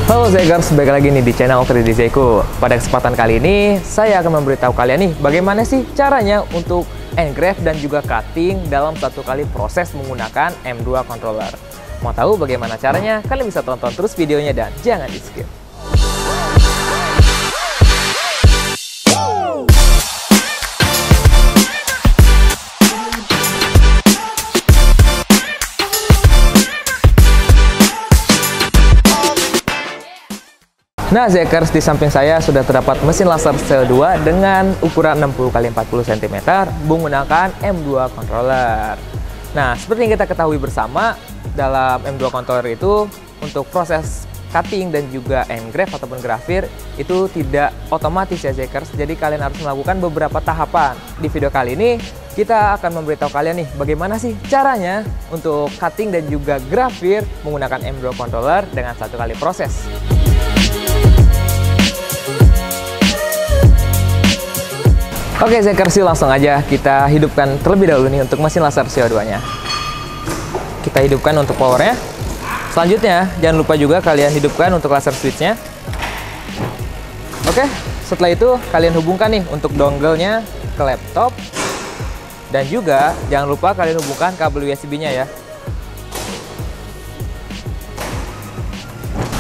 Halo Zekers, balik lagi nih di channel 3D Zeku. Pada kesempatan kali ini, saya akan memberitahu kalian nih bagaimana sih caranya untuk engrave dan juga cutting dalam satu kali proses menggunakan M2 controller. Mau tahu bagaimana caranya? Kalian bisa tonton terus videonya dan jangan di skip. Nah Zekers, di samping saya sudah terdapat mesin laser CO2 dengan ukuran 60x40 cm menggunakan M2 controller. Nah, seperti yang kita ketahui bersama, dalam M2 controller itu untuk proses cutting dan juga engrave ataupun grafir itu tidak otomatis ya Zekers. Jadi kalian harus melakukan beberapa tahapan. Di video kali ini kita akan memberitahu kalian nih bagaimana sih caranya untuk cutting dan juga grafir menggunakan M2 controller dengan satu kali proses. Oke Zekers, langsung aja kita hidupkan terlebih dahulu nih untuk mesin laser CO2-nya. Kita hidupkan untuk powernya. Selanjutnya, jangan lupa juga kalian hidupkan untuk laser switch-nya. Oke, setelah itu kalian hubungkan nih untuk dongle-nya ke laptop. Dan juga jangan lupa kalian hubungkan kabel USB-nya ya.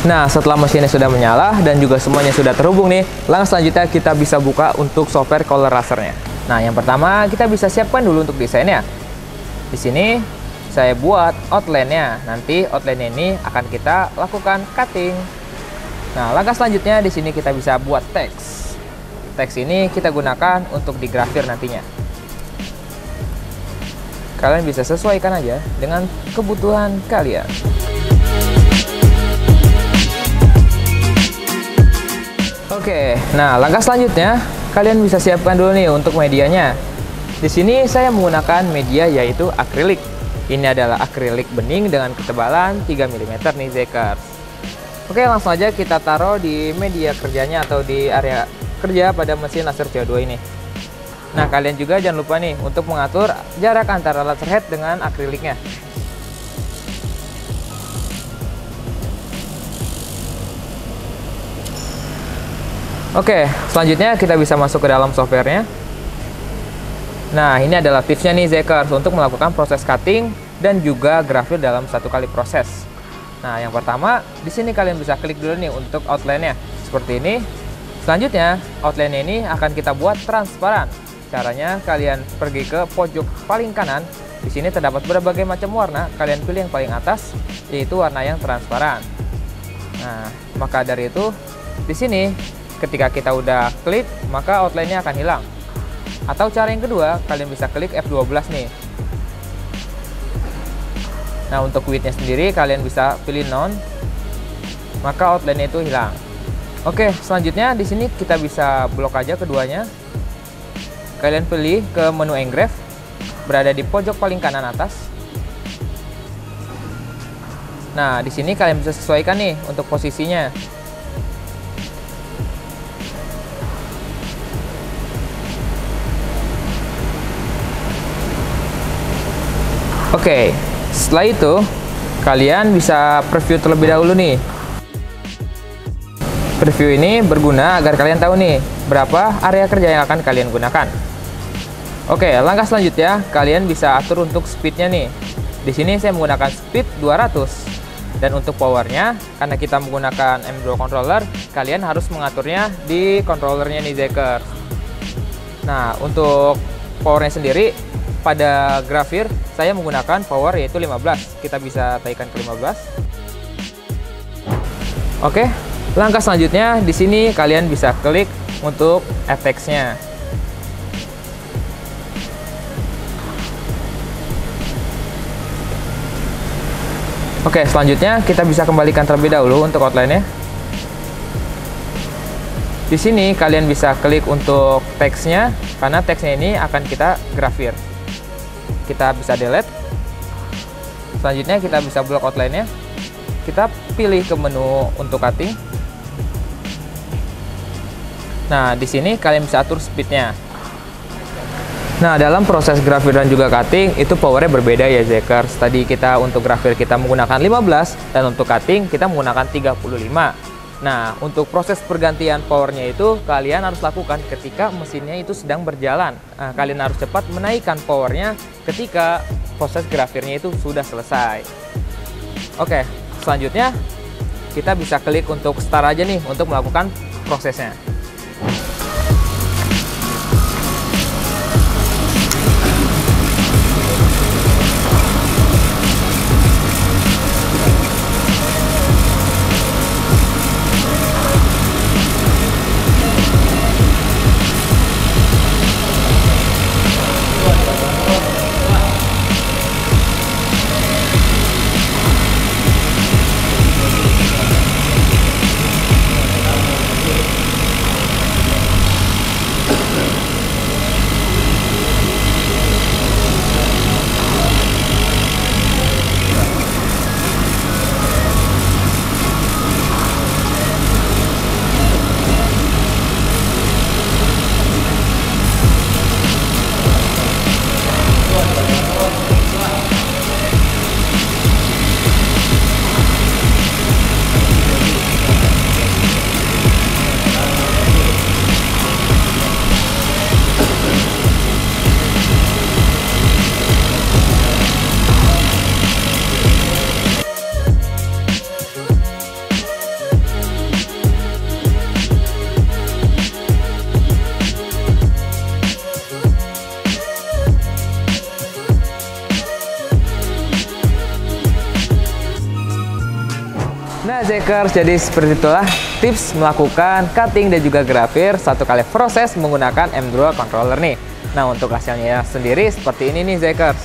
Nah, setelah mesinnya sudah menyala dan juga semuanya sudah terhubung nih, langsung selanjutnya kita bisa buka untuk software Color Raster-nya. Nah, yang pertama kita bisa siapkan dulu untuk desainnya. Di sini saya buat outline-nya. Nanti outline ini akan kita lakukan cutting. Nah, langkah selanjutnya di sini kita bisa buat teks. Teks ini kita gunakan untuk digrafir nantinya. Kalian bisa sesuaikan aja dengan kebutuhan kalian. Oke, nah langkah selanjutnya kalian bisa siapkan dulu nih untuk medianya. Di sini saya menggunakan media yaitu akrilik. Ini adalah akrilik bening dengan ketebalan 3 mm nih Zekers. Oke, langsung aja kita taruh di media kerjanya atau di area kerja pada mesin laser CO2 ini. Nah, kalian juga jangan lupa nih untuk mengatur jarak antara laser head dengan akriliknya. Oke, selanjutnya kita bisa masuk ke dalam softwarenya. Nah, ini adalah tipsnya nih Zekers untuk melakukan proses cutting dan juga grafir dalam satu kali proses. Nah, yang pertama, di sini kalian bisa klik dulu nih untuk outline-nya. Seperti ini. Selanjutnya, outline ini akan kita buat transparan. Caranya, kalian pergi ke pojok paling kanan. Di sini terdapat berbagai macam warna. Kalian pilih yang paling atas, yaitu warna yang transparan. Nah, maka dari itu, di sini ketika kita udah klik, maka outline-nya akan hilang. Atau cara yang kedua, kalian bisa klik F12 nih. Nah, untuk width-nya sendiri kalian bisa pilih none, maka outline-nya itu hilang. Oke, selanjutnya di sini kita bisa blok aja keduanya. Kalian pilih ke menu engrave, berada di pojok paling kanan atas. Nah, di sini kalian bisa sesuaikan nih untuk posisinya. Oke, setelah itu kalian bisa preview terlebih dahulu nih. Preview ini berguna agar kalian tahu nih berapa area kerja yang akan kalian gunakan. Oke, langkah selanjutnya kalian bisa atur untuk speednya nih. Di sini saya menggunakan speed 200. Dan untuk powernya, karena kita menggunakan M2 controller, kalian harus mengaturnya di controllernya nih Zekers. Nah, untuk powernya sendiri, pada grafir saya menggunakan power yaitu 15. Kita bisa taikan ke 15. Oke, langkah selanjutnya di sini kalian bisa klik untuk effects-nya. Oke, selanjutnya kita bisa kembalikan terlebih dahulu untuk outline-nya. Di sini kalian bisa klik untuk teksnya, karena teksnya ini akan kita grafir. Kita bisa delete. Selanjutnya kita bisa blok outline-nya. Kita pilih ke menu untuk cutting. Nah, di sini kalian bisa atur speed-nya. Nah, dalam proses grafir dan juga cutting itu powernya berbeda ya Zekers. Tadi kita untuk grafir kita menggunakan 15 dan untuk cutting kita menggunakan 35. Nah, untuk proses pergantian powernya itu kalian harus lakukan ketika mesinnya itu sedang berjalan. Nah, kalian harus cepat menaikkan powernya ketika proses grafirnya itu sudah selesai. Oke, selanjutnya kita bisa klik untuk start aja nih untuk melakukan prosesnya. Nah Zekers, jadi seperti itulah tips melakukan cutting dan juga grafir satu kali proses menggunakan M2 controller nih. Nah untuk hasilnya sendiri seperti ini nih Zekers.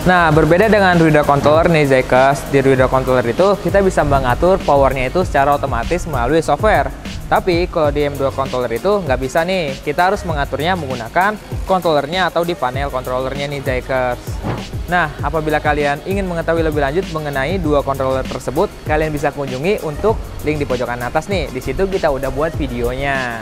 Nah berbeda dengan Ruida controller nih Zekers, di Ruida controller itu kita bisa mengatur powernya itu secara otomatis melalui software. Tapi kalau di M2 controller itu nggak bisa nih, kita harus mengaturnya menggunakan controllernya atau di panel controllernya nih Zekers. Nah, apabila kalian ingin mengetahui lebih lanjut mengenai dua controller tersebut, kalian bisa kunjungi untuk link di pojokan atas nih. Di situ kita udah buat videonya.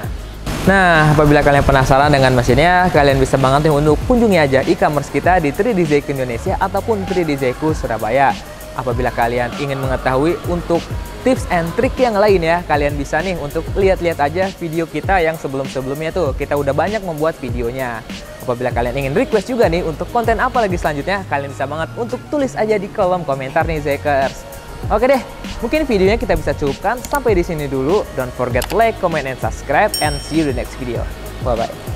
Nah, apabila kalian penasaran dengan mesinnya, kalian bisa banget nih untuk kunjungi aja e-commerce kita di 3D Zeku Indonesia ataupun 3D Zeku Surabaya. Apabila kalian ingin mengetahui untuk tips and trik yang lain ya, kalian bisa nih untuk lihat-lihat aja video kita yang sebelum-sebelumnya tuh. Kita udah banyak membuat videonya. Apabila kalian ingin request juga nih untuk konten apa lagi selanjutnya, kalian bisa banget untuk tulis aja di kolom komentar nih Zekers. Oke deh, mungkin videonya kita bisa cukupkan sampai di sini dulu. Don't forget like, comment, and subscribe, and see you in the next video. Bye-bye.